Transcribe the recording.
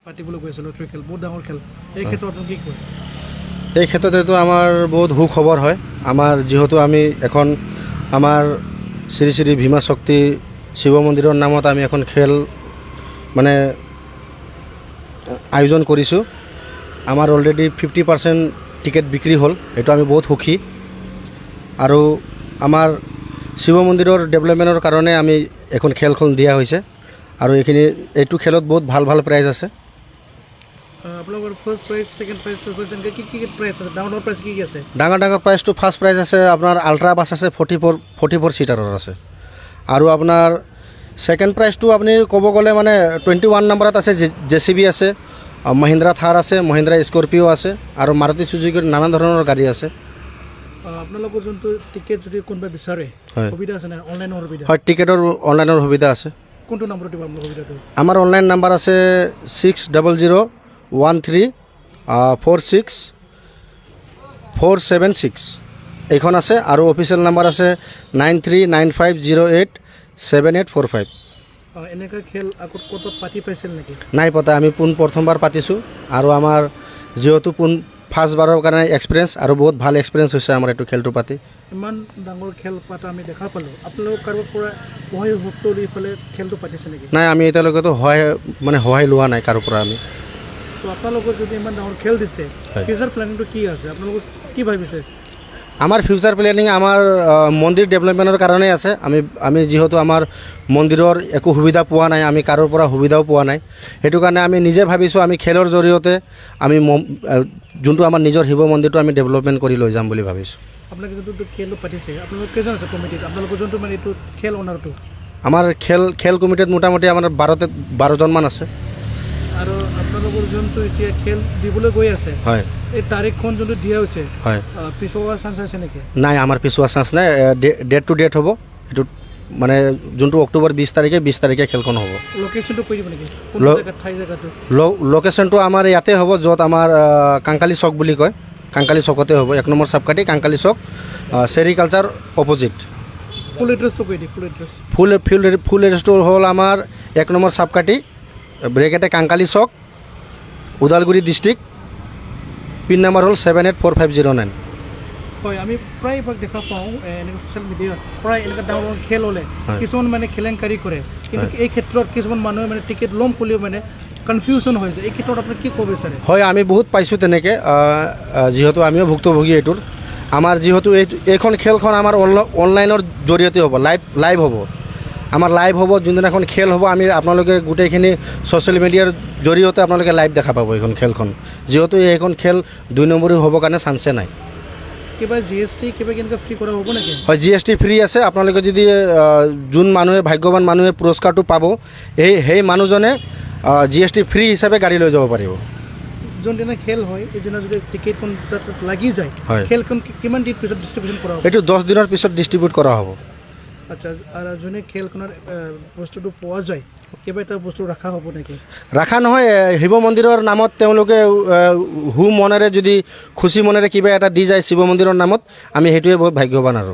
পাতিবলৈ গৈছে লটাৰী খেল বহুত ডাঙৰ খেল এই ক্ষেত্ৰত আপুনি কি কয় এই ক্ষেত্ৰতেতো আমাৰ বহুত সুখবৰ হয় আমাৰ যিহেতু আমি এখন আমাৰ শ্ৰী শ্ৰী ভীমা শক্তি শিৱ মন্দিৰৰ নামত আমি এখন খেল মানে আয়োজন কৰিছোঁ আমাৰ অলৰেডি 50% টিকেট বিক্ৰী হ'ল এইটো আমি বহুত সুখী আৰু আমাৰ শিৱ মন্দিৰৰ ডেভেলপমেণ্টৰ কাৰণে আমি এখন খেলখন দিয়া হৈছে আৰু এইটো খেলত বহুত ভাল ভাল প্ৰাইজ আছে আপোনালোকৰ first prize second prize third prize এনেকৈ কি প্ৰাইজ আছে ডাঙৰ প্ৰাইজ কি আছে ডাঙৰ প্ৰাইজটো ফাৰ্ষ্ট প্ৰাইজ আছে আপোনাৰ আল্ট্ৰা বাছ আছে 44 ছিটাৰৰ আছে আৰু আপোনাৰ ছেকেণ্ড প্ৰাইজটো আপুনি ক'ব গ'লে মানে 21 নম্বৰত আছে JCB আছে মহিন্দ্ৰা থাৰ আছে মহিন্দ্ৰা স্কৰপিঅ' আছে আৰু মাৰুতি চুজুকিৰ নানা ধৰণৰ গাড়ী আছে আপোনালোকৰ যোনটো টিকেট যদি কোনোবাই বিচাৰে সুবিধা আছে নে অনলাইনৰ সুবিধা হয় টিকেটৰ অনলাইনৰ সুবিধা আছে কোনটো নম্বৰত দিব আপোনাৰ সুবিধাটো আমাৰ অনলাইন নাম্বাৰ আছে 6001346476 এইখন আছে আৰু অফিচিয়েল নাম্বাৰ আছে 9395087845 এনেকুৱা খেল আগত ক'ত পাতি পাইছিল নেকি নাই পতা আমি প্ৰথমবাৰ পাতিছোঁ আৰু আমাৰ যিহেতু ফাৰ্ষ্টবাৰৰ কাৰণে এক্সপিৰিয়েঞ্চ আৰু বহুত ভাল এক্সপিৰিয়েঞ্চ হৈছে আমাৰ এইটো খেলটো পাতি ইমান ডাঙৰ খেল পাতা আমি দেখা পালোঁ আপোনালোক কাৰোবাৰ পৰা সহায় সুযোগ লৈ পেলাই খেলটো পাতিছে নেকি নাই আমি এতিয়ালৈকেতো সহায় লোৱা নাই কাৰো পৰা আমি তো আপোনালোকৰ যদি ইমান ডাঙৰ খেল দিছে ফিউচাৰ প্লেনিংটো কি আছে আপোনালোকৰ কি ভাবিছে আমাৰ ফিউচাৰ প্লেনিং আমাৰ মন্দিৰ ডেভেলপমেণ্টৰ কাৰণেই আছে আমি যিহেতু আমাৰ মন্দিৰৰ একো সুবিধা পোৱা নাই আমি কাৰোৰ পৰা সুবিধাও পোৱা নাই সেইটো কাৰণে আমি নিজে ভাবিছোঁ আমি খেলৰ জৰিয়তে আমি যোনটো আমাৰ নিজৰ শিৱ মন্দিৰটো আমি ডেভেলপমেণ্ট কৰি লৈ যাম বুলি ভাবিছোঁ আপোনালোকে যোনটো খেলটো পাতিছে আপোনালোক কেইজন আছে কমিটিত আপোনালোকৰ যোনটো মানে এইটো খেল অনাৰটো আমাৰ খেল কমিটিত মোটামুটি আমাৰ 12জনমান আছে আৰু আপোনালোকৰ যোনটো এতিয়া খেল দিবলৈ গৈ আছে হয় এই তাৰিখখন যোনটো দিয়া হৈছে হয় পিছুৱা চান্স আছে নেকি নাই আমাৰ পিছুৱা চান্স নাই ডেট টু ডেট হ'ব এইটো মানে যোনটো অক্টোবৰ 20 তাৰিখে খেলখন হ'ব লোকেশ্যনটো কৈ দিব নেকি কোন জেগাত ঠাই জেগাটো লোকেশ্যনটো আমাৰ ইয়াতে হ'ব য'ত আমাৰ কাংকালী চক বুলি কয় কাংকালী চকতে হ'ব 1 নম্বৰ চাবকাটি কাংকালী চক চেৰিকালচাৰ অপজিট ফুল এড্ৰেছটো কৈ দিয়ক ফুল এড্ৰেছটো হ'ল আমাৰ 1 নম্বৰ চাবকাটি ব্ৰেকেটে কাংকালী চক ওদালগুৰি ডিষ্ট্ৰিক্ট পিন নম্বৰ হ'ল 784509 হয় আমি প্ৰায়ভাগ দেখা পাওঁ এনেকৈ ছ'চিয়েল মিডিয়াত প্ৰায় এনেকুৱা ডাঙৰ খেল হ'লে কিছুমান মানে কেলেংকাৰী কৰে কিন্তু এই ক্ষেত্ৰত কিছুমান মানুহে মানে টিকেট ল'ম ক'লেও মানে কনফিউজন হৈ যায় এই ক্ষেত্ৰত আপুনি কি ক'ব বিচাৰে হয় আমি বহুত পাইছোঁ তেনেকৈ যিহেতু আমিও ভুক্তভোগী এইটোৰ আমাৰ যিহেতু এইখন খেলখন আমাৰ অনলাইনৰ জৰিয়তে হ'ব লাইভ হ'ব আমাৰ লাইভ হ'ব যোনদিনাখন খেল হ'ব আমি আপোনালোকে গোটেইখিনি ছ'চিয়েল মিডিয়াৰ জৰিয়তে আপোনালোকে লাইভ দেখা পাব এইখন খেলখন যিহেতু এইখন খেল 2 নম্বৰী হ'বৰ কাৰণে চান্সে নাই কিবা GST কিবা কেনেকৈ ফ্ৰী কৰা হ'ব নেকি হয় GST ফ্ৰী আছে আপোনালোকে যদি যোন মানুহে ভাগ্যৱান মানুহে পুৰস্কাৰটো পাব সেই মানুহজনে GST ফ্ৰী হিচাপে গাড়ী লৈ যাব পাৰিব যোনদিনা খেল হয় এইদিনা যদি টিকেটখন লাগি যায় খেলখন কিমান দিন পিছত ডিষ্ট্ৰিবিউশ্যন কৰা হ'ব এইটো 10 দিনৰ পিছত ডিষ্ট্ৰিবিউট কৰা হ'ব আচ্ছা আৰু যোনে খেলখনৰ বস্তুটো পোৱা যায় কিবা এটা বস্তু ৰখা হ'ব নেকি ৰখা নহয় শিৱ মন্দিৰৰ নামত তেওঁলোকে মনেৰে যদি খুচি মনেৰে কিবা এটা দি যায় শিৱ মন্দিৰৰ নামত আমি সেইটোৱে বহুত ভাগ্যৱান আৰু